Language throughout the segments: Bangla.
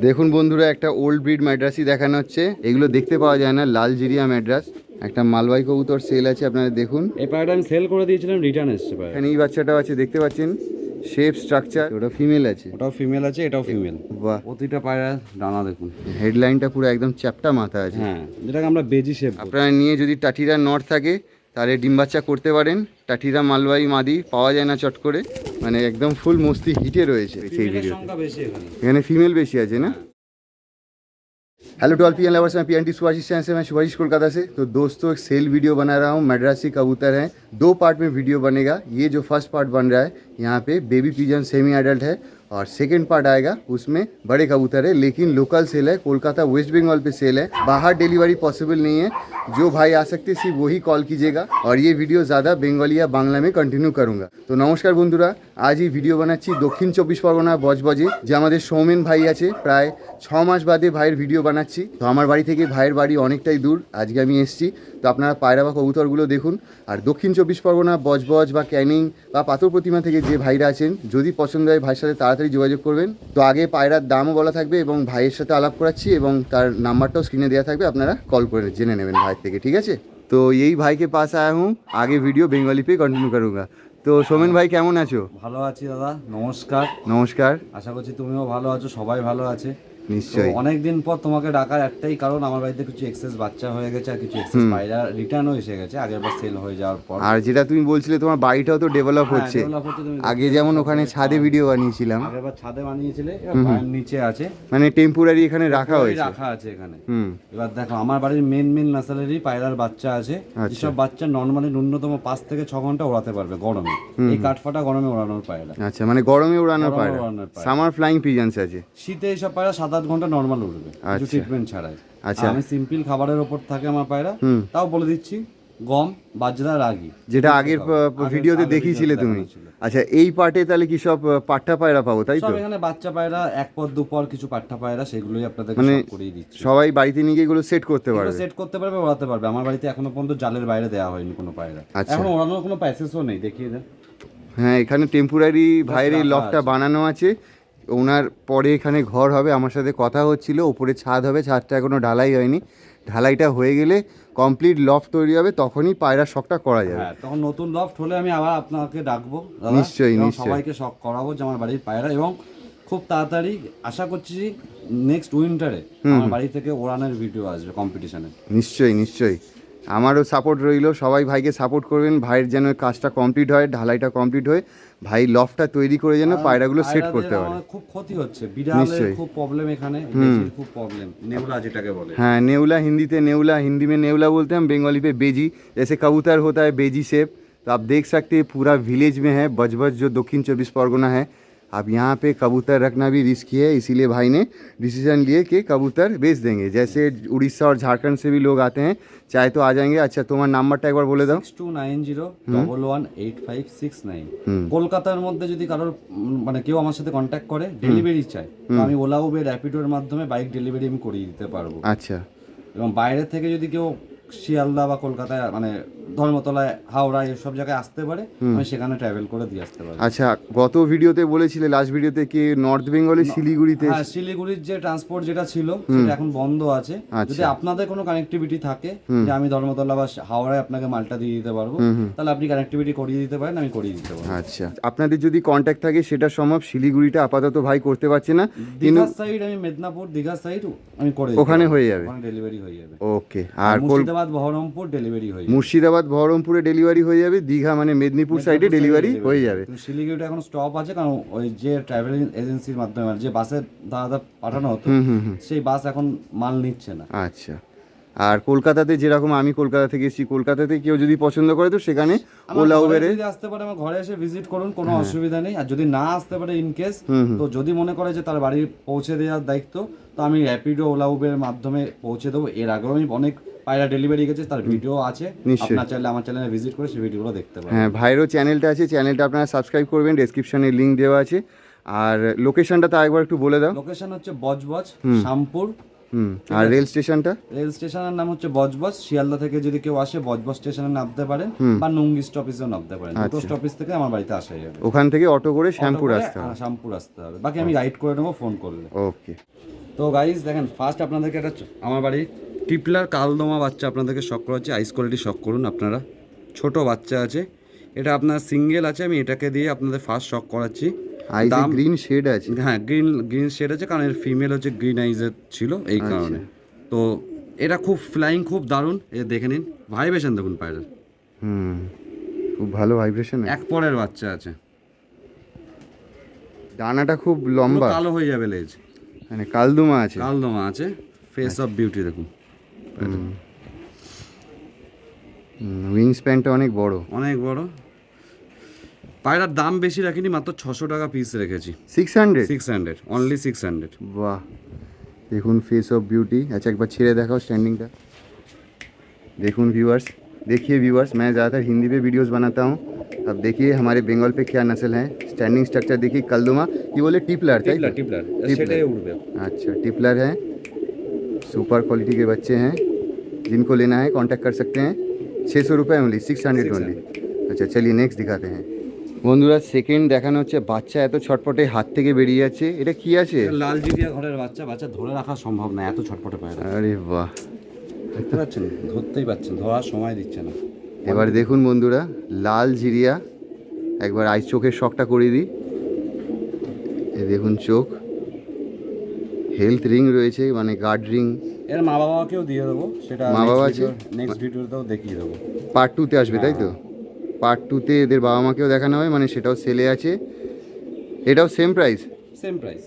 দেখুন বন্ধুরা, একটা ওল্ড ব্রিড ম্যাড্রাসই দেখানো হচ্ছে। এগুলো দেখতে পাওয়া যায় না, লাল জিরিয়া ম্যাড্রাস। একটা মালবাই কবুতর সেল আছে, আপনারা দেখুন। এই পায়রাটা আমি সেল করে দিয়েছিলাম, রিটার্ন এসেছে পায়রা। এখানে এই বাচ্চাটাও আছে, দেখতে পাচ্ছেন শেপ স্ট্রাকচার। ওটা ফিমেল আছে, ওটাও ফিমেল আছে, এটাও ফিমেল। বাহ, প্রতিটা পায়রা ডানা দেখুন, হেডলাইনটা পুরো একদম চ্যাপ্টা মাথা আছে। হ্যাঁ, যেটাকে আমরা বেজি শেপ। আপনারা নিয়ে যদি টাটিরা নর থাকে তাহলে ডিম বাচ্চা করতে পারেন। টাটিরা মালবাই মাদি পাওয়া যায় না চট করে, মানে একদম ফুল মস্তি হিটে রয়েছে সেই ভিডিও। সংখ্যা বেশি এখানে ফিমেল বেশি আছে ना। Hello to all PN lovers, मैं पीएनटी सुभाषिश चैनल से, मैं सुभाषिश कोलकाता से। तो दोस्तों, एक सेल वीडियो बना रहा हूँ। मद्रासी कबूतर हैं, 2 पार्ट में वीडियो बनेगा। ये जो फर्स्ट पार्ट बन रहा है यहाँ पे बेबी पिजन सेमी एडल्ट है, और सेकंड पार्ट आएगा उसमें बड़े कबूतर है, लेकिन लोकल सेल है, कोलकाता वेस्ट बंगाल पे सेल है। बाहर डिलीवरी पॉसिबल नहीं है। जो भाई आ सकते सिर्फ वही कॉल कीजिएगा, और ये वीडियो ज़्यादा बेंगली या बांग्ला में कंटिन्यू करूँगा। तो नमस्कार बंधुरा, आज ये ভিডিও বানাচ্ছি দক্ষিণ 24 পরগনা বজবজে, যে আমাদের সৌমেন ভাই আছে। প্রায় 6 মাস বাদে ভাইয়ের ভিডিও বানাচ্ছি। তো আমার বাড়ি থেকে ভাইয়ের বাড়ি অনেকটাই দূর, আজকে আমি এসেছি। তো আপনারা পায়রা বা কবুতরগুলো দেখুন। আর দক্ষিণ 24 পরগনা বজবজ বা ক্যানিং বা পাথর প্রতিমা থেকে যে ভাইরা আছেন, যদি পছন্দ হয় ভাইয়ের সাথে তাড়াতাড়ি যোগাযোগ করবেন। তো আগে পায়রার দামও বলা থাকবে এবং ভাইয়ের সাথে আলাপ করাচ্ছি, এবং তার নাম্বারটাও স্ক্রিনে দেওয়া থাকবে, আপনারা কল করে জেনে নেবেন ভাইয়ের থেকে, ঠিক আছে। তো এই भाई के पास आया हूँ, आगे वीडियो बंगाली पे कंटिन्यू करूँगा। তো সোমেন ভাই কেমন আছো? ভালো আছি দাদা, নমস্কার। নমস্কার। আশা করছি তুমিও ভালো আছো, সবাই ভালো আছে। নিশ্চয়ই। অনেকদিন পর তোমাকে ডাকার একটাই কারণ, আমার বাড়িতে কিছু এক্সেস বাচ্চা হয়ে গেছে, আর কিছু এক্সেস পায়রা রিটার্নও এসে গেছে আগের বার সেল হয়ে যাওয়ার পর। আর যেটা তুমি বলছিলে তোমার বাড়িটাও তো ডেভেলপ হচ্ছে। আগে যেমন ওখানে ছাদে ভিডিও বানিয়েছিলাম, আগেরবার ছাদে বানিয়েছিলে, এবার নিচে আছে, মানে টেম্পোরারি এখানে রাখা হয়েছে। রাখা আছে এখানে। এবার দেখো, আমার বাড়ির মেন নার্সারি পায়রার বাচ্চা আছে, যেসব বাচ্চা নর্মালি ন্যূনতম 5 থেকে 6 ঘন্টা ওড়াতে পারবে গরমে। এই কাঠফাটা গরমে ওড়ানোর পায়রা। আচ্ছা, মানে গরমে ওড়ানোর পায়রা। সামার ফ্লাইং পিজনস আছে। শীতে এইসব পায়রা 7-8 ঘন্টা নর্মাল উঠবে, কিছু ট্রিটমেন্ট ছাড়াই। আচ্ছা, আমি সিম্পল খাবারের ওপর থাকে আমার পায়রা, তাও বলে দিচ্ছি, গম, বাজরা, রাগি, যেটা আগের ভিডিওতে দেখিয়েছিলে তুমি। আচ্ছা, এই পার্টে তাহলে কি সব পাট্টা পায়রা পাবো, তাই তো? এখানে বাচ্চা পায়রা 1 পর 2 পর কিছু পাট্টা পায়রা, সেগুলোই আপনাদের করিয়ে দিচ্ছি। সবাই বাড়িতে নিয়ে গিয়ে এগুলো সেট করতে পারবে, ওড়াতে পারবে। আমার বাড়িতে এখনো পর্যন্ত জালের বাইরে দেওয়া হয়নি কোনো পায়রা, এখন ওড়ানোর কোনো প্যাসেজও নেই। দেখিয়ে দেন। হ্যাঁ, এখানে টেম্পোরারি ভাইয়ের এই লফটটা বানানো আছে। ওনার পরে এখানে ঘর হবে, আমার সাথে কথা হচ্ছিল, ওপরে ছাদ হবে, ছাদটা এখনো ঢালাই হয়নি। ঢালাইটা হয়ে গেলে কমপ্লিট লফট তৈরি হবে, তখনই পায়রার শখটা করা যাবে। হ্যাঁ, তখন নতুন লফট হলে আমি আবার আপনাকে ডাকবো। নিশ্চয়ই, সবাইকে শখ করাবো যে আমার বাড়ির পায়রা, এবং খুব তাড়াতাড়ি আশা করছি নেক্সট উইন্টারে আমার বাড়ি থেকে ওড়ানোর ভিডিও আসবে কম্পিটিশনে। নিশ্চয়ই আমারও সাপোর্ট রইল, সবাই ভাইকে সাপোর্ট করবেন। ভাইয়ের যেন কাজটা কমপ্লিট হয়, ঢালাইটা কমপ্লিট হয়, ভাই লফটটা তৈরি করে যেন পায়রাগুলো সেট করতে পারে। খুব ক্ষতি হচ্ছে, বিড়ালের খুব প্রবলেম এখানে, বেজির খুব প্রবলেম, নেউলা যেটাকে বলে। हाँ, नेवला हिंदी में नेवला बोलते हैं, हम बंगाली पे बेजी। जैसे कबूतर होता है बेजी शेप, तो आप देख सकते हैं पूरा विलेज में है बजबज, जो दक्षिण 24 परगना है। अब यहाँ पे कबूतर रखना भी रिस्की है, इसीलिए भाई ने डिसीजन लिए कि कबूतर बेच देंगे। जैसे उड़ीसा और झारखंड से भी लोग आते हैं, चाहे तो आ जाएंगे। अच्छा, तुम्हारा नंबरটা একবার বলে দাও। 6290118569। কলকাতার মধ্যে যদি কারোর মানে কেউ আমার সাথে কন্ট্যাক্ট করে, ডেলিভারি চাই, তো আমি ওলা উবের র্যাপিডোর মাধ্যমে বাইক ডেলিভারি আমি করিয়ে দিতে পারবো। আচ্ছা, এবং বাইরে থেকে যদি কেউ শিয়ালদা বা কলকাতায়, মানে ধর্মতলায়, হাওড়া, এসব জায়গায় আসতে পারে, আমি সেখানে ট্রাভেল করে দিয়ে আসতে পারি। আচ্ছা, গত ভিডিওতে বলেছিলে, লাস্ট ভিডিওতে, কি নর্থ বেঙ্গলে শিলিগুড়িতে? হ্যাঁ, শিলিগুড়ির যে ট্রান্সপোর্ট যেটা ছিল সেটা এখন বন্ধ আছে। যদি আপনাদের কোনো কানেক্টিভিটি থাকে যে আমি ধর্মতলা বা হাওড়ায় আপনাকে মালটা দিয়ে দিতে পারবো, তাহলে আপনি কানেক্টিভিটি করিয়ে দিতে পারেন, আমি করিয়ে দিতে পারবো। আচ্ছা, আপনাদের যদি কন্ট্যাক্ট থাকে সেটা সম্ভব। শিলিগুড়িটা আপাতত ভাই করতে পারছে না, দীঘার সাইড, আমি মেদিনীপুর দীঘার সাইড আমি করে ওখানে হয়ে যাবে, ওখানে ডেলিভারি হয়ে যাবে। ওকে। আর মুর্শিদাবাদ বহরমপুর ডেলিভারি হয়ে যাবে। মুর্শিদাবাদ বহরমপুরে ডেলিভারি হয়ে যাবে, দীঘা মানে মেদিনীপুর সাইডে ডেলিভারি হয়ে যাবে। শিলিগুড়িতে এখন স্টপ আছে, কারণ ওই যে ট্রাভেল এজেন্সির মাধ্যমে যে বাসের দাদা পাঠানো হতো, সেই বাস এখন মাল নিচ্ছে না। আচ্ছা, আর কলকাতাতে যেরকম আমি কলকাতা থেকে এসেছি, কলকাতাতে কেউ যদি পছন্দ করে তো সেখানে ওলা উবেরে আসতে পারে, আমার ঘরে এসে ভিজিট করুন, কোনো অসুবিধা নেই। আর যদি না আসতে পারে ইন কেস, তো যদি মনে করে যে তার বাড়ি পৌঁছে দেওয়ার দায়িত্ব, তো আমি র্যাপিডো ওলা উবের মাধ্যমে পৌঁছে দেবো। এর আগেও আমি অনেক পায়রা ডেলিভারি গেছে, তার ভিডিও আছে, আপনারা চাইলে আমার চ্যানেলে ভিজিট করে সেই ভিডিওগুলো দেখতে পারেন। হ্যাঁ, ভাইয়েরও চ্যানেলটা আছে, চ্যানেলটা আপনারা সাবস্ক্রাইব করবেন, ডেসক্রিপশনে লিংক দেওয়া আছে। আর লোকেশনটা তো একবার একটু বলে দাও। লোকেশন হচ্ছে বজবজ, শ্যামপুর। আর রেল স্টেশনটা? রেল স্টেশনের নাম হচ্ছে বজবজ। শিয়ালদা থেকে যদি কেউ আসে, বজবজ স্টেশনে নামতে পারেন, বা নুঙ্গি স্টপেজেও নামতে পারেন। দুটো স্টপেজ থেকে আমার বাড়িতে আসা যাবে। ওখান থেকে অটো করে শ্যামপুর আসতে হবে। শ্যামপুর আসতে হবে, বাকি আমি গাইড করে নেবো ফোন করলে। ওকে। তো গাইস দেখেন, ফার্স্ট আপনাদেরকে একটা আমার বাড়ি টিপলার কালদমা বাচ্চা আপনাদেরকে শখ করাচ্ছি। আইস কোয়ালিটি শখ করুন আপনারা, ছোট বাচ্চা আছে, এটা আপনার সিঙ্গেল আছে। আমি এটাকে দিয়ে আপনাদের ফার্স্ট শখ করাচ্ছি। আইজে গ্রিন শেড আছে। হ্যাঁ, গ্রিন শেড আছে, কারণ এর ফিমেল হচ্ছে গ্রিন আইজের ছিল, এই কারণে। তো এটা খুব ফ্লাইং, খুব দারুণ। এ দেখে নিন, ভাইব্রেশন দেখুন পায়রার। খুব ভালো ভাইব্রেশন। এক পরের বাচ্চা আছে, ডানাটা খুব লম্বা, কালো হয়ে যাবে লেজ, মানে কালদমা আছে। কালদমা আছে, ফেস অফ বিউটি দেখুন। উইং স্প্যানটা অনেক বড়, অনেক বড়। পায়রার দাম বেশি রাখিনি, মাত্র 600 টাকা পিস রেখেছি। 600 অনলি 600। वाह, देखून फेस ऑफ ब्यूटी। अच्छा एक बार छेड़े दिखाओ स्टैंडिंग का। देखून व्यूअर्स, देखिए व्यूअर्स, मैं ज़्यादातर हिंदी पे वीडियोस बनाता हूँ। अब देखिए हमारे बंगाल पे क्या नस्ल है। स्टैंडिंग स्ट्रक्चर देखिए, कलदुमा ये बोले टिपलर, टिपलर सेटाई उड़बे। अच्छा टिपलर है, सुपर क्वालिटी के बच्चे हैं। जिनको लेना है कांटेक्ट कर सकते हैं। 600 रुपये ओनली, 600 ओनली। अच्छा चलिए नेक्स्ट दिखाते हैं। বন্ধুরা সেকেন্ড দেখানো হচ্ছে, বাচ্চা এত ছটপটে হাত থেকে বেরিয়ে যাচ্ছে। এটা কি আছে? লাল জিরিয়া ঘরের বাচ্চা, বাচ্চা ধরে রাখা সম্ভব না, এত ছটপটে পায়রা। আরে বাহ, দেখতে পাচ্ছেন, ধরতেই পাচ্ছেন, ধরার সময় দিচ্ছে না। এবার দেখুন বন্ধুরা, লাল জিরিয়া। একবার আই চোখের শখটা করে দিই। এই দেখুন চোখ, হেলথ রিং রয়েছে, মানে গার্ড রিং। এর মা বাবাকেও দিয়ে দেবো, সেটা মা বাবা আছে, নেক্সট ভিডিওতেও দেখিয়ে দেবো। পার্ট 2-তে আসবে তাই তো? পার্ট 2-তে এদের বাবা মাকেও দেখানো হবে, মানে সেটাও সেলে আছে। এটাও সেম প্রাইস? সেম প্রাইস,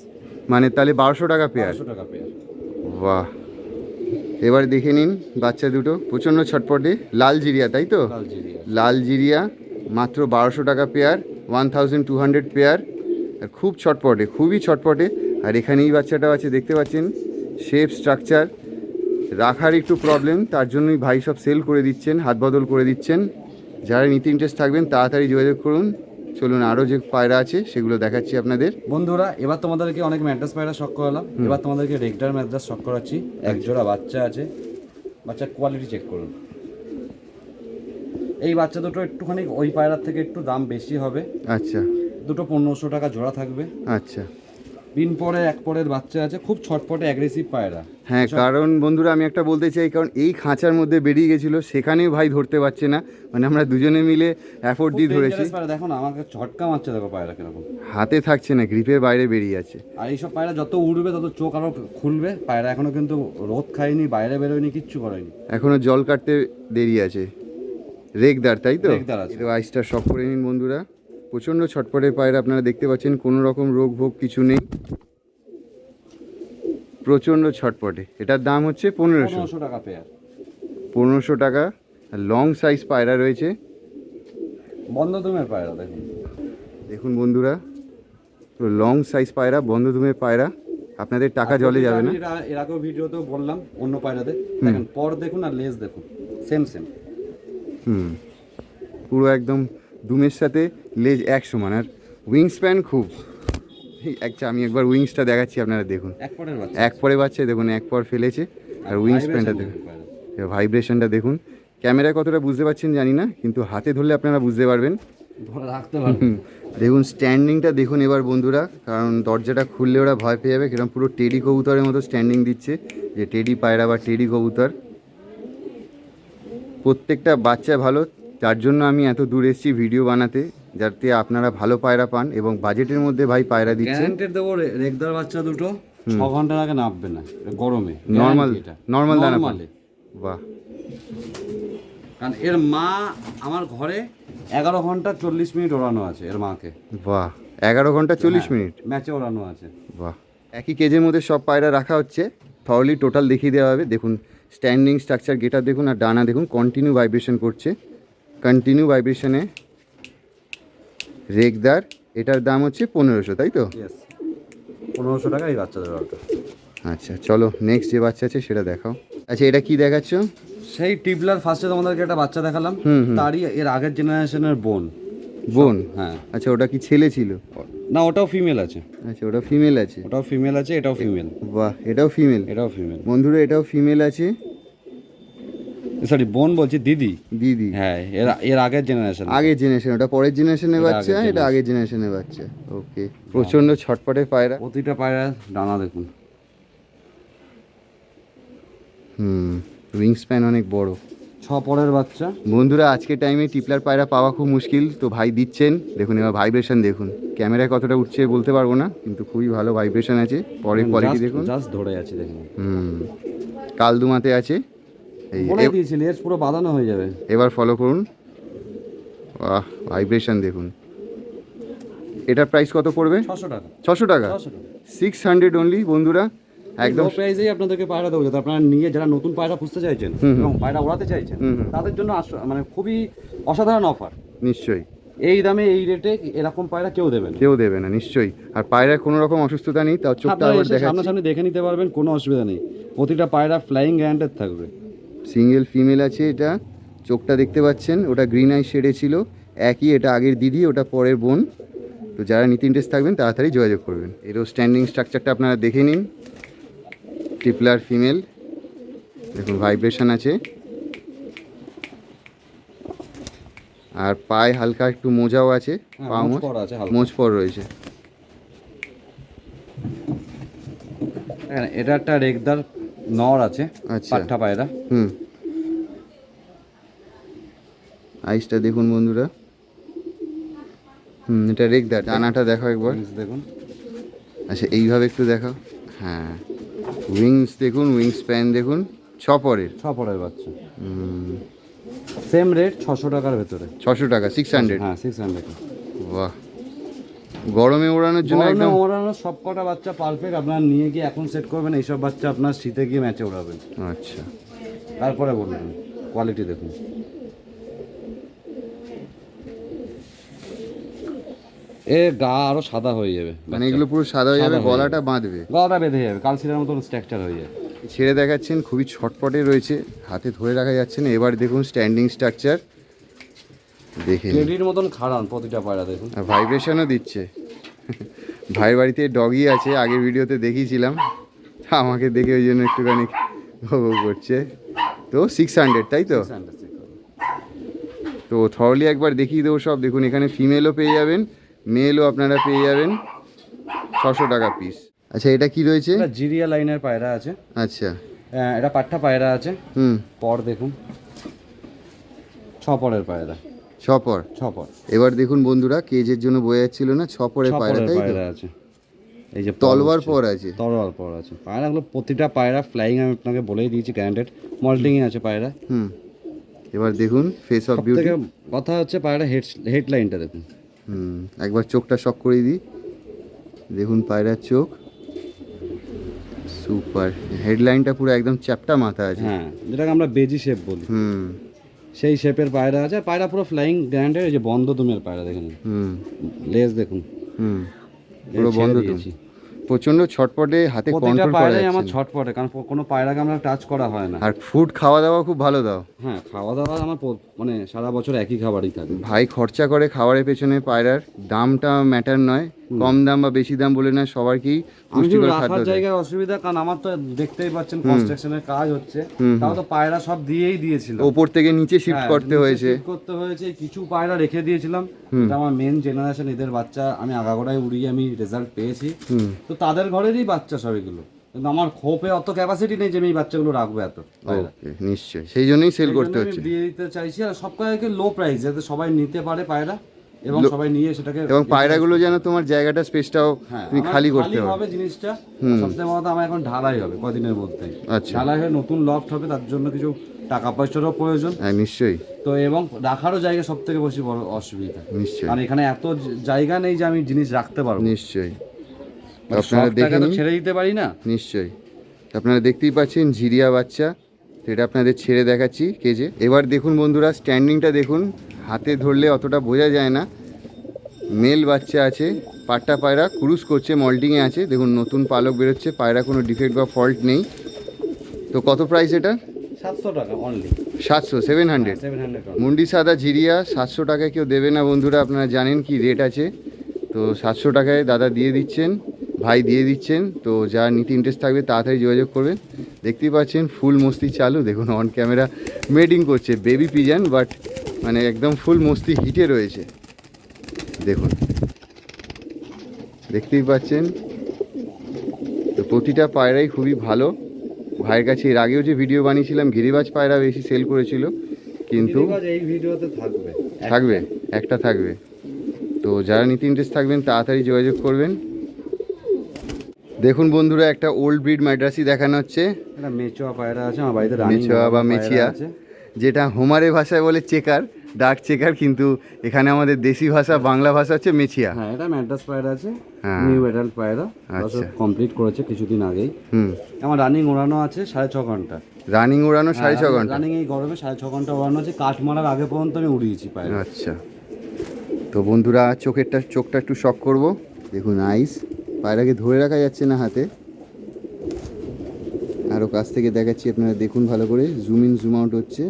মানে তাহলে 1200 টাকা পেয়ার। 1200 টাকা পেয়ার। বাহ, এবার দেখে নিন বাচ্চা দুটো, প্রচণ্ড ছটপটে। লাল জিরিয়া তাই তো? লাল জিরিয়া, লাল জিরিয়া মাত্র 1200 টাকা পেয়ার, 1200 পেয়ার। আর খুব ছটপটে, খুবই ছটপটে। আর এখানে এই বাচ্চাটাও আছে, দেখতে পাচ্ছেন শেপ স্ট্রাকচার। রাখার একটু প্রবলেম, তার জন্যই ভাই সব সেল করে দিচ্ছেন, হাত বদল করে দিচ্ছেন। যারা নিতে ইন্টারেস্ট থাকবেন তাড়াতাড়ি যোগাযোগ করুন। চলুন আরও যে পায়রা আছে সেগুলো দেখাচ্ছি আপনাদের। বন্ধুরা এবার তোমাদেরকে অনেক ম্যাড্রাস পায়রা শখ করালাম, এবার তোমাদেরকে রেগডার ম্যাড্রাস শখ করাচ্ছি। এক জোড়া বাচ্চা আছে, বাচ্চার কোয়ালিটি চেক করুন। এই বাচ্চা দুটো একটুখানি ওই পায়রার থেকে একটু দাম বেশি হবে। আচ্ছা, দুটো 1500 টাকা জোড়া থাকবে। আচ্ছা, পিন পরে এক পরের বাচ্চা আছে, খুব ছটপটে অ্যাগ্রেসিভ পায়রা। হ্যাঁ, কারণ বন্ধুরা আমি একটা বলতে চাই, কারণ এই খাঁচার মধ্যে বেরিয়ে গেছিলো, সেখানেও ভাই ধরতে পারছে না। মানে আমরা দুজনে মিলে অ্যাফোর্ড দিয়ে ধরেছি। দেখো না, আমাকে ঝটকা মারছে, দেখো পায়রা কিরকম, হাতে থাকছে না, গ্রিপের বাইরে বেরিয়ে আছে। আর এইসব পায়রা যত উড়বে তত চোখ আরো খুলবে। পায়রা এখনো কিন্তু রোদ খায়নি, বাইরে বেরোয়নি, কিচ্ছু করেনি, এখনো জল কাটতে দেরি আছে। রেগদার তাই তো? রেগদার আছে। তো আইসটা শখ করে নিন বন্ধুরা, প্রচণ্ড ছটপটে পায়রা। আপনারা দেখতে পাচ্ছেন কোনো রকম রোগ ভোগ কিছু নেই, প্রচণ্ড ছটপটে। এটার দাম হচ্ছে 1500 টাকা পেয়ার। 1500 টাকা। লং সাইজ পায়রা রয়েছে, বন্ধদুমের পায়রা দেখুন। দেখুন বন্ধুরা, তো লং সাইজ পায়রা, বন্ধদুমের পায়রা। আপনাদের টাকা জলে যাবে না। এর আগেও ভিডিওতেও বললাম অন্য পায়রাদের, দেখেন পর দেখুন আর লেজ দেখুন, সেম সেম। পুরো একদম দুমের সাথে লেজ এক সমান। আর উইং স্প্যান খুব। আচ্ছা আমি একবার উইংসটা দেখাচ্ছি, আপনারা দেখুন। এক পরে বাচ্চা দেখুন, এক পর ফেলেছে। আর উইং স্প্যানটা দেখুন, ভাইব্রেশনটা দেখুন। ক্যামেরায় কতটা বুঝতে পারছেন জানি না, কিন্তু হাতে ধরলে আপনারা বুঝতে পারবেন। দেখুন স্ট্যান্ডিংটা দেখুন এবার বন্ধুরা, কারণ দরজাটা খুললে ওরা ভয় পেয়ে যাবে। কিরকম পুরো টেডি কবুতরের মতো স্ট্যান্ডিং দিচ্ছে, যে টেডি পায়রা বা টেডি কবুতর। প্রত্যেকটা বাচ্চা ভালো, যার জন্য আমি এত দূর এসেছি ভিডিও বানাতে, যাতে আপনারা ভালো পায়রা পান এবং বাজেটের মধ্যে ভাই পায়রা দিচ্ছেন। দেবো, রেগদার বাচ্চা দুটো 6 ঘন্টার আগে নামবে না গরমে, নর্মাল দানা পালে। বাহ, কারণ এর মা আমার ঘরে 11 ঘন্টা 40 মিনিট ওড়ানো আছে এর মাকে। বাহ, 11 ঘন্টা 40 মিনিট ম্যাচে ওড়ানো আছে। বাহ, একই কেজের মধ্যে সব পায়রা রাখা হচ্ছে, থরলি টোটাল দেখিয়ে দেওয়া হবে। দেখুন স্ট্যান্ডিং স্ট্রাকচার, গেটআপ দেখুন, আর ডানা দেখুন কন্টিনিউ ভাইব্রেশন করছে, কন্টিনিউ ভাইব্রেশনে। রেগদার, এটার দাম হচ্ছে 1500 তাই তো? 1500 টাকা এই বাচ্চা জোড়াটা। আচ্ছা চলো নেক্সট যে বাচ্চা আছে সেটা দেখাও। আচ্ছা এটা কি দেখাচ্ছ? সেই টিবলার ফার্স্টে তোমাদেরকে একটা বাচ্চা দেখালাম, তারই এর আগের জেনারেশনের বোন। হ্যাঁ। আচ্ছা ওটা কি ছেলে ছিল? না, ওটাও ফিমেল আছে। আচ্ছা ওটা ফিমেল আছে? ওটাও ফিমেল আছে, এটাও ফিমেল। বাহ, এটাও ফিমেল? এটাও ফিমেল বন্ধুরা, এটাও ফিমেল আছে। সরি বোন বলছি, দিদি। দিদি, হ্যাঁ, এর আগের জেনারেশন। আগের জেনারেশন, ওটা পরের জেনারেশনের বাচ্চা, এটা আগের জেনারেশনের বাচ্চা। ওকে, প্রচন্ড ছটপটে পায়রা। প্রতিটা পায়রা ডানা দেখুন, উইং স্প্যান অনেক বড়। 6 পরের বাচ্চা। বন্ধুরা আজকে টাইমে টিপলার পায়রা পাওয়া খুব মুশকিল, তো ভাই দিচ্ছেন। দেখুন এবার ভাইব্রেশন দেখুন, ক্যামেরায় কতটা উঠছে বলতে পারবো না, কিন্তু খুবই ভালো ভাইব্রেশন আছে। পরের কোয়ালিটি দেখুন, জাস্ট ধরে আছে দেখুন। কালদুমাতে আছে। এই বলে দিয়েছি লেজ পুরো বাঁধানো হয়ে যাবে। এবার ফলো করুন, বাহ ভাইব্রেশন দেখুন। এটার প্রাইস কত পড়বে? 600 টাকা। 600 টাকা, 600 অনলি বন্ধুরা, একদম লো প্রাইসেই আপনাদেরকে পায়রা দেবো, যাতে আপনারা নিয়ে যারা নতুন পায়রা খুঁজতে চাইছেন এবং পায়রা ওড়াতে চাইছেন তাদের জন্য মানে খুবই অসাধারণ অফার। নিশ্চয়ই এই দামে এই রেটে এরকম পায়রা কেউ দেবে না, কেউ দেবে না নিশ্চয়ই। আর পায়রার কোনো রকম অসুস্থতা নেই, তাও চোখটা আপনারা আবার এসে দেখাচ্ছি। সামনাসামনি দেখে নিতে পারবেন, কোনো অসুবিধা নেই। প্রতিটা পায়রা ফ্লাইং গ্যারান্টেড থাকবে। সিঙ্গেল ফিমেল আছে এটা, চোখটা দেখতে পাচ্ছেন, ওটা গ্রিন আই শেডে ছিল একই, এটা আগের দিদি, ওটা পরের বোন। তো যারা নিতে ইন্টারেস্ট থাকবেন তাড়াতাড়ি যোগাযোগ করবেন। এরও স্ট্যান্ডিং স্ট্রাকচারটা আপনারা দেখে নিন, টিপলার ফিমেল দেখুন, ভাইব্রেশন আছে। আর পায়ে হালকা একটু মোজাও আছে, পা মোজ পড়া আছে হালকা। মোজ পর রয়েছে। হ্যাঁ, এটা একটা রেগদার নর আছে, আচ্ছা। পাঠা পায়রা। আইসটা দেখুন বন্ধুরা, এটা রেগদার। ডানাটা দেখো একবার, দেখুন। আচ্ছা এইভাবে একটু দেখাও। হ্যাঁ, উইংস দেখুন, উইং স্প্যান দেখুন, 6 পরের বাচ্চা। সেম রেট 600 টাকার ভেতরে। 600 টাকা, 600। হ্যাঁ 600। বাহ, গরমে ওড়ানোর জন্য একদম ওড়ানোর সব কটা বাচ্চা পারফেক্ট। আপনারা নিয়ে গিয়ে এখন সেট করবেন, এইসব বাচ্চা আপনার শীতে গিয়ে ম্যাচে ওড়াবেন। আচ্ছা, তারপরে বলবেন কোয়ালিটি দেখুন। এ গা আরো সাদা হয়ে যাবে, মানে এগুলো পুরো সাদা হয়ে যাবে, গলাটা বাঁধবে, গলাটা বেঁধে যাবে, কালসিরার মতো স্ট্রাকচার হয়ে যাবে। ছেড়ে দেখাচ্ছেন, খুবই ছটপটে রয়েছে, হাতে ধরে রাখা যাচ্ছে না। এবার দেখুন স্ট্যান্ডিং স্ট্রাকচার দেখে নিন। টেডির মতন খাড়ান প্রতিটা পায়রা দেখুন। আর ভাইব্রেশনও দিচ্ছে। ভাইয়ের বাড়িতে ডগি আছে, আগের ভিডিওতে দেখিয়েছিলাম, আমাকে দেখে ওই জন্য একটুখানি করছে। তো 600 তাই তো? তো থরলি একবার দেখিয়ে দেবো সব। দেখুন এখানে ফিমেলও পেয়ে যাবেন, মেলও আপনারা পেয়ে যাবেন, 600 টাকা পিস। আচ্ছা এটা কি রয়েছে? জিরিয়া লাইনের পায়রা আছে। আচ্ছা, এটা পাঠা পায়রা আছে। পর দেখুন, 6 পরের পায়রা। 6 পর। এবার দেখুন বন্ধুরা, কেজের জন্য বয়ে যাচ্ছিল না, 6 পরের পায়রা তাই তো? আছে। এই যে তলোয়ার পর আছে, পায়রাগুলো প্রতিটা পায়রা ফ্লাইং, আমি আপনাকে বলেই দিয়েছি গ্যারান্টেড। মল্টিং আছে পায়রা। এবার দেখুন ফেস অফ বিউটি। কথা হচ্ছে পায়রা হেডলাইনটা দেখুন। একবার চোখটা শক করে দিই, দেখুন পায়রার চোখ, সুপার। হেডলাইনটা পুরো একদম চ্যাপটা মাথা আছে। হ্যাঁ, যেটাকে আমরা বেজি শেপ বলি, সেই শেপের পায়রা আছে। পায়রা পুরো ফ্লাইং গ্যারান্টেড। এই যে বন্ধ তুমের পায়রা দেখুন, লেজ দেখুন, পুরো বন্ধ তুম। প্রচন্ড ছটপটে, হাতে কন্ট্রোল করা যাচ্ছে না। আমার ছটপটে, কারণ কোনো পায়রাকে আমরা টাচ করা হয় না। আর ফুড খাওয়া দাওয়া খুব ভালো দাও। হ্যাঁ, খাওয়া দাওয়া আমার মানে সারা বছর একই খাবারই থাকে। ভাই খরচা করে খাবারের পেছনে, পায়রার দামটা ম্যাটার নয়, কম দাম বা বেশি দাম বলে না, সবারকেই পুষ্টিকর খাদ্য রাখার দেয়। জায়গায় অসুবিধা, কারণ আমার তো দেখতেই পাচ্ছেন কনস্ট্রাকশনের কাজ হচ্ছে, তাও তো পায়রা সব দিয়েই দিয়েছিল, ওপর থেকে নিচে শিফট করতে হয়েছে। কিছু পায়রা রেখে দিয়েছিলাম। এটা আমার মেন জেনারেশন, এদের বাচ্চা আমি আগাগোড়ায় উড়িয়ে আমি রেজাল্ট পেয়েছি। তো তাদের ঘরেরই বাচ্চা সব এগুলো, কিন্তু আমার খোপে অত ক্যাপাসিটি নেই যে আমি এই বাচ্চাগুলো রাখবো এত। নিশ্চয়ই, সেই জন্যই সেল করতে হচ্ছে, দিয়ে দিতে চাইছি। আর সব পায়রাকে লো প্রাইস, যাতে সবাই নিতে পারে পায়রা, এবং সবাই নিয়ে সেটাকে, এবং পায়রাগুলো যেন তোমার জায়গাটা, স্পেসটাও তুমি খালি করতে হবে জিনিসটা। সবথেকে বড় কথা, আমার এখন ঢালাই হবে কদিনের মধ্যে। আচ্ছা, ঢালাই হয়ে নতুন লফট হবে, তার জন্য কিছু টাকা পয়সারও প্রয়োজন। হ্যাঁ নিশ্চয়ই। তো এবং রাখারও জায়গা সব থেকে বেশি বড় অসুবিধা, নিশ্চয়ই, কারণ এখানে এত জায়গা নেই যে আমি জিনিস রাখতে পারবো। নিশ্চয়ই, আপনারা দেখে তো ছেড়ে দিতে পারি না। নিশ্চয়ই, আপনারা দেখতেই পাচ্ছেন ঝিরিয়া বাচ্চা, তো এটা আপনাদের ছেড়ে দেখাচ্ছি কেজে। এবার দেখুন বন্ধুরা, স্ট্যান্ডিংটা দেখুন, হাতে ধরলে অতটা বোঝা যায় না। মেল বাচ্চা আছে, পাট্টা পায়রা ক্রুজ করছে, মল্টিংয়ে আছে। দেখুন নতুন পালক বেরোচ্ছে, পায়রা কোনো ডিফেক্ট বা ফল্ট নেই। তো কত প্রাইস এটা? 700 টাকা অনলি। 700 মুন্ডি সাদা ঝিরিয়া 700 টাকায় কেউ দেবে না বন্ধুরা, আপনারা জানেন কি রেট আছে। তো 700 টাকায় দাদা দিয়ে দিচ্ছেন, ভাই দিয়ে দিচ্ছেন। তো যার নিতে ইন্টারেস্ট থাকবে তাড়াতাড়ি যোগাযোগ করবেন। দেখতেই পাচ্ছেন ফুল মস্তি চালু, দেখুন অন ক্যামেরা মেডিং করছে, বেবি পিজন, বাট মানে একদম ফুল মস্তি হিটে রয়েছে। দেখুন, দেখতেই পাচ্ছেন। তো প্রতিটা পায়রাই খুবই ভালো, ভাইয়ের কাছে এর আগেও যে ভিডিও বানিয়েছিলাম গিরিবাজ পায়রা বেশি সেল করেছিল, কিন্তু এই ভিডিওতে থাকবে, একটা থাকবে। তো যারা নিতে ইন্টারেস্ট থাকবেন তাড়াতাড়ি যোগাযোগ করবেন। দেখুন বন্ধুরা, একটা ওল্ড ব্রিড ম্যাড্রাসি দেখানো হচ্ছে। এটা মেচোয়া পায়রা আছে আমার বাড়িতে, মেচোয়া বা মেচিয়া, যেটা হোমারের ভাষায় বলে চেকার, ডার্ক চেকার, কিন্তু এখানে আমাদের দেশি ভাষা বাংলা ভাষা হচ্ছে মেচিয়া। হ্যাঁ, এটা ম্যাড্রাস পায়রা আছে, হ্যাঁ। নিউ অ্যাডাল্ট পায়রা, আচ্ছা। কমপ্লিট করেছে কিছুদিন আগেই। আমার রানিং ওড়ানো আছে 6.5 ঘন্টা। রানিং ওড়ানো 6.5 ঘন্টা? রানিং এই গরমে 6.5 ঘন্টা ওড়ানো আছে, কাঠ মারার আগে পর্যন্ত আমি উড়িয়েছি পায়রা। আচ্ছা, তো বন্ধুরা চোখটা একটু শক করব। দেখুন আইস, পায়রাকে ধরে রাখা যাচ্ছে না হাতে, আরও কাছ থেকে দেখাচ্ছি আপনারা দেখুন ভালো করে, জুম ইন জুম আউট হচ্ছে।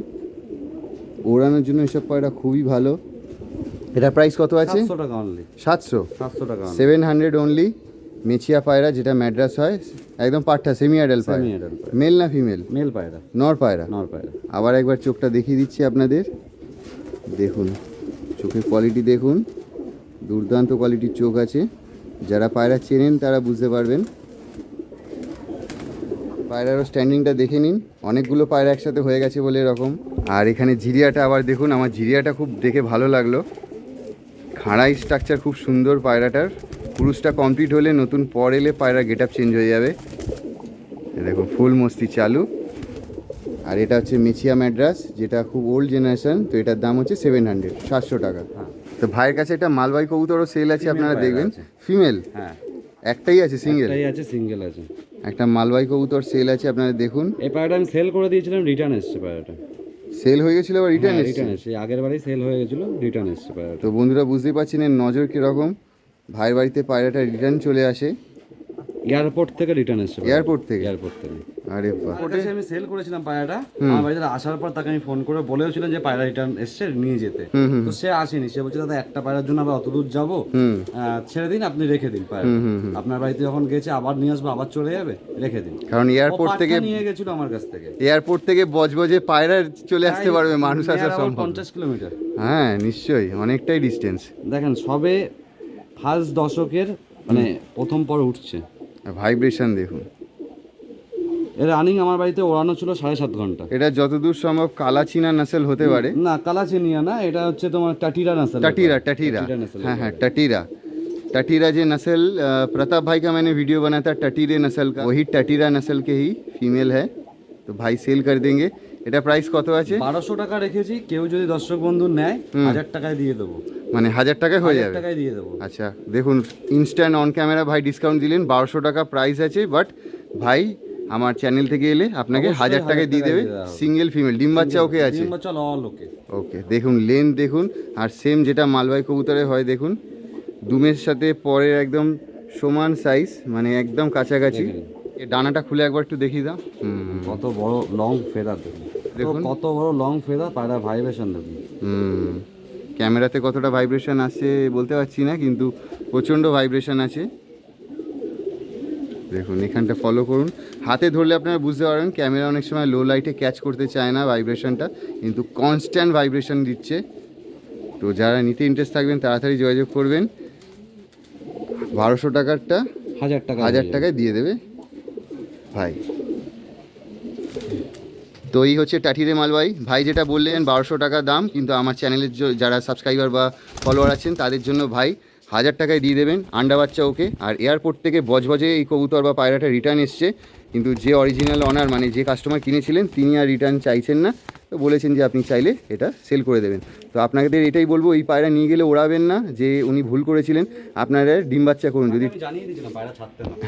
ওড়ানোর জন্য এসব পায়রা খুবই ভালো। এটা প্রাইস কত আছে? 700 টাকা অনলি। 700 টাকা, 700 অনলি। মেচিয়া পায়রা, যেটা ম্যাড্রাস হয়, একদম পাঠা, সেমি অ্যাডাল্ট পায়রা। মেল না ফিমেল? মেল পায়রা, নর পায়রা। নর পায়রা। আবার একবার চোখটা দেখিয়ে দিচ্ছি আপনাদের, দেখুন চোখের কোয়ালিটি দেখুন, দুর্দান্ত কোয়ালিটির চোখ আছে। যারা পায়রা চেনেন তারা বুঝতে পারবেন। পায়রারও স্ট্যান্ডিংটা দেখে নিন, অনেকগুলো পায়রা একসাথে হয়ে গেছে বলে এরকম। আর এখানে জিরিয়াটা আবার দেখুন, আমার জিরিয়াটা খুব দেখে ভালো লাগলো। খাড়াই স্ট্রাকচার খুব সুন্দর পায়রাটার। পুরুষটা কমপ্লিট হলে, নতুন পর এলে পায়রা গেট আপ চেঞ্জ হয়ে যাবে। দেখুন ফুল মস্তি চালু। আর এটা হচ্ছে মেচিয়া ম্যাড্রাস, যেটা খুব ওল্ড জেনারেশন। তো এটার দাম হচ্ছে 700 টাকা। তো ভাইয়ের কাছে একটা মালবাই কবুতরও সেল আছে, আপনারা দেখবেন। ফিমেল? হ্যাঁ, একটাই আছে, সিঙ্গেল? একটাই আছে, সিঙ্গেল আছে। একটা মালবাই কবুতর সেল আছে, আপনারা দেখুন। এই পায়রাটা আমি সেল করে দিয়েছিলাম, রিটার্ন এসেছে পায়রাটা। সেল হয়ে গেছিলো আবার রিটার্ন এসেছে? রিটার্ন এসেছে, আগের বারেই সেল হয়ে গেছিলো, রিটার্ন এসেছে পায়রাটা। তো বন্ধুরা বুঝতেই পারছেন এর নজর কীরকম। ভাইয়ের বাড়িতে পায়রাটা রিটার্ন চলে আসে, এয়ারপোর্ট থেকে রিটার্ন এসেছে। এয়ারপোর্ট থেকে? এয়ারপোর্ট থেকে। আরে বাহ। ওটাই আমি সেল করেছিলাম পায়রাটা। আমার বাড়িতে আসার পর তাকে আমি ফোন করে বলেওছিলাম যে পায়রা রিটার্ন এসছে, নিয়ে যেতে। তো সে আসেনি, সে বলছে দাদা একটা পায়রার জন্য আবার অত দূর যাবো, ছেড়ে দিন, আপনি রেখে দিন পায়রা। আপনার বাড়িতে যখন গেছে আবার নিয়ে আসবো, আবার চলে যাবে, রেখে দিন। কারণ এয়ারপোর্ট থেকে নিয়ে গেছিল আমার কাছ থেকে। এয়ারপোর্ট থেকে বজবজে পায়রা চলে আসতে পারবে, মানুষ আসা সম্ভব? 50 কিলোমিটার। হ্যাঁ নিশ্চয়ই, অনেকটাই ডিস্টেন্স। দেখেন সবে ফার্স্ট দশকের মানে প্রথম পর উঠছে। ভাইব্রেশন দেখুন। এর রানিং আমার বাড়িতে ওড়ানো ছিল 7.5 ঘন্টা। এটা যতদূর সম্ভব কালাচিনা নাসেল হতে পারে। না, কালাচিনিয়া না, এটা হচ্ছে তোমার টাটিরা নাসেল। टाटीरा, हाँ हाँ टाटीरा जो नस्ल, प्रताप भाई का मैंने वीडियो बनाया था टटीरे नस्ल का, वही टाटीरा नस्ल के ही फीमेल है। तो भाई सेल कर देंगे। এটা প্রাইস কত আছে? 1200 টাকা রেখেছি, কেউ যদি দর্শক বন্ধু নেয় 1000 টাকায় দিয়ে দেবো। মানে 1000 টাকায় হয়ে যাবে? 1000 টাকায় দিয়ে দেবো। আচ্ছা দেখুন, ইনস্ট্যান্ট অন ক্যামেরা ভাই ডিসকাউন্ট দিলেন, 1200 টাকা প্রাইস আছে। বাট ভাই আমার চ্যানেল থেকে এলে আপনাকে 1000 টাকায় দিয়ে দেবে। সিঙ্গেল ফিমেল, ডিম বাচ্চা ওকে আছে? ডিম বাচ্চা অল ওকে। ওকে, দেখুন লেন দেখুন। আর সেম যেটা মালবাই কবুতরে হয় দেখুন, দুমের সাথে পরের একদম সমান সাইজ, মানে একদম কাছাকাছি। এই ডানাটা খুলে একবার একটু দেখিয়ে দাও। কত বড় লং ফেদার দেখুন, কত বড় লং ফেদার, পায়রা ভাইব্রেশন দেখুন। ক্যামেরাতে কতটা ভাইব্রেশন আসছে বলতে পারছি না, কিন্তু প্রচণ্ড ভাইব্রেশন আছে। দেখুন এখানটা ফলো করুন, হাতে ধরলে আপনারা বুঝতে পারবেন। ক্যামেরা অনেক সময় লো লাইটে ক্যাচ করতে চায় না ভাইব্রেশনটা, কিন্তু কনস্ট্যান্ট ভাইব্রেশন দিচ্ছে। তো যারা নিতে ইন্টারেস্ট থাকবেন তাড়াতাড়ি যোগাযোগ করবেন। 1200 টাকারটা 1000 টাকায় দিয়ে দেবে ভাই। তো এই হচ্ছে টাটিরে মালবাই। ভাই যেটা বললেন 1200 টাকা দাম, কিন্তু আমার চ্যানেলের যারা সাবস্ক্রাইবার বা ফলোয়ার আছেন তাদের জন্য ভাই 1000 টাকায় দিয়ে দেবেন, আন্ডা বাচ্চা ওকে। আর এয়ারপোর্ট থেকে বজবজে এই কবুতর বা পায়রাটা রিটার্ন এসছে, কিন্তু যে অরিজিনাল অনার মানে যে কাস্টমার কিনেছিলেন তিনি আর রিটার্ন চাইছেন না। তো বলেছেন যে আপনি চাইলে এটা সেল করে দেবেন। তো আপনাদের এটাই বলবো, এই পায়রা নিয়ে গেলে ওড়াবেন না, যে উনি ভুল করেছিলেন। আপনারা ডিম বাচ্চা করুন যদি,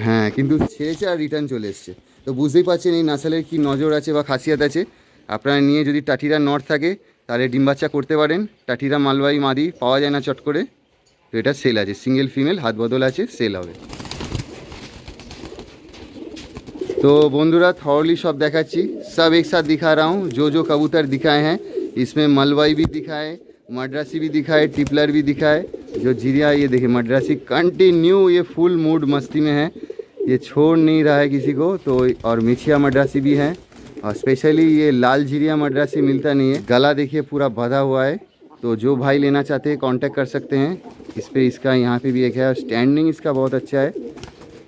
হ্যাঁ, কিন্তু ছেড়েছে আর রিটার্ন চলে এসছে। তো বুঝতেই পারছেন এই নাসালের কি নজর আছে বা খাসিয়াত আছে। আপনারা নিয়ে যদি টাটিরা নর থাকে তাহলে ডিম বাচ্চা করতে পারেন। টাটিরা মালবাই মাদি পাওয়া যায় না চট করে। তো এটা সেল আছে, সিঙ্গেল ফিমেল, হাত বদল আছে, সেল হবে। तो बंधुरा थॉरली सब देखाচ্ছি, सब एक साथ दिखा रहा हूँ। जो कबूतर दिखाए हैं इसमें मलवाई भी दिखाए, मद्रासी भी दिखाए, टिपलर भी दिखाए। जो जीरिया ये देखिए मद्रासी कंटिन्यू ये फुल मूड मस्ती में है, ये छोड़ नहीं रहा है किसी को। तो और मिछिया मद्रासी भी है, और स्पेशली ये लाल जीरिया मद्रासी मिलता नहीं है। गला देखिए पूरा बंधा हुआ है। तो जो भाई लेना चाहते हैं कांटेक्ट कर सकते हैं इस पर। इसका यहाँ पे भी एक है, स्टैंडिंग इसका बहुत अच्छा है।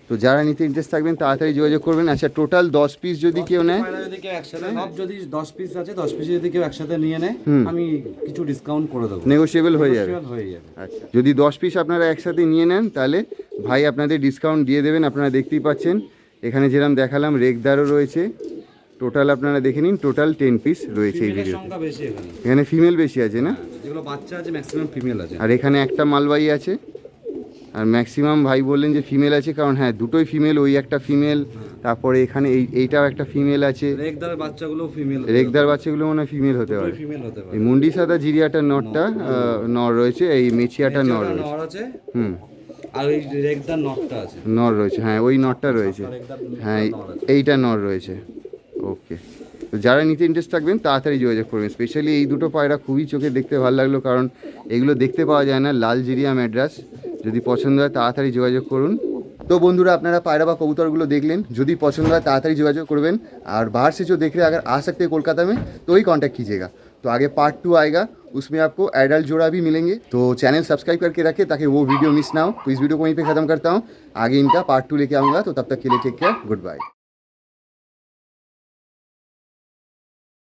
তো যারা নিতে ইন্টারেস্ট থাকবেন তাড়াতাড়ি যোগাযোগ করবেন। আচ্ছা, টোটাল 10 পিস যদি কেউ নেয়, পায়রা যদি কেউ একসাথে সব যদি 10 পিস আছে 10 পিস যদি কেউ একসাথে নিয়ে নেয় আমি কিছু ডিসকাউন্ট করে দেবো, নেগোশিয়েবল হয়ে যাবে। হয়ে যাবে। আচ্ছা, যদি 10 পিস আপনারা একসাথে নিয়ে নেন তাহলে ভাই আপনাদের ডিসকাউন্ট দিয়ে দেবেন। আপনারা দেখতেই পাচ্ছেন এখানে যেরকম দেখালাম রেগদারও রয়েছে। টোটাল আপনারা দেখে নিন, টোটাল 10 পিস রয়েছে এই ফিমেলের ভিডিও। সংখ্যা বেশি এখানে, এখানে ফিমেল বেশি আছে না? যেগুলো বাচ্চা আছে ম্যাক্সিমাম ফিমেল আছে। আর এখানে একটা মালবাহী আছে, আর ম্যাক্সিমাম ভাই বললেন যে ফিমেল আছে, কারণ হ্যাঁ দুটোই ফিমেল, ওই একটা ফিমেল, তারপরে এখানে এইটাও একটা ফিমেল আছে। রেগদারের বাচ্চাগুলো ফিমেল, রেগদার বাচ্চাগুলো মনে হয় ফিমেল হতে পারে। ফিমেল হতে পারে। এই মুন্ডি সাদা জিরিয়াটার নরটা নর রয়েছে, এই মেচিয়াটার নর রয়েছে। নর আছে, হুম, আর ওই রেগদার নটটা আছে। নর রয়েছে, হ্যাঁ ওই নরটা রয়েছে, হ্যাঁ এইটা নর রয়েছে। ওকে, তো যারা নিতে ইন্টারেস্ট থাকবেন তাড়াতাড়ি যোগাযোগ করবেন। স্পেশালি এই দুটো পায়রা খুবই চোখে দেখতে ভালো লাগলো, কারণ এগুলো দেখতে পাওয়া যায় না, লাল জিরিয়া ম্যাড্রাস। যদি পছন্দ হয় তাড়াতাড়ি যোগাযোগ করুন। तो बंधुरा अपनारा पायरा व कबूतरगुलो देख लें, यदि पसंद है ताड़ाताड़ी जोगाजोग करबें। और बाहर से जो देख रहे हैं अगर आ सकते हैं कोलकाता में तो ही कांटेक्ट कीजिएगा। तो आगे पार्ट 2 आएगा, उसमें आपको एडल्ट जोड़ा भी मिलेंगे। तो चैनल सब्सक्राइब करके रखें ताकि वो वीडियो मिस ना हो। तो इस वीडियो को वहीं पे ख़त्म करता हूँ, आगे इनका पार्ट 2 लेके आऊँगा। तो तब तक के लिए टेक केयर, गुड बाय।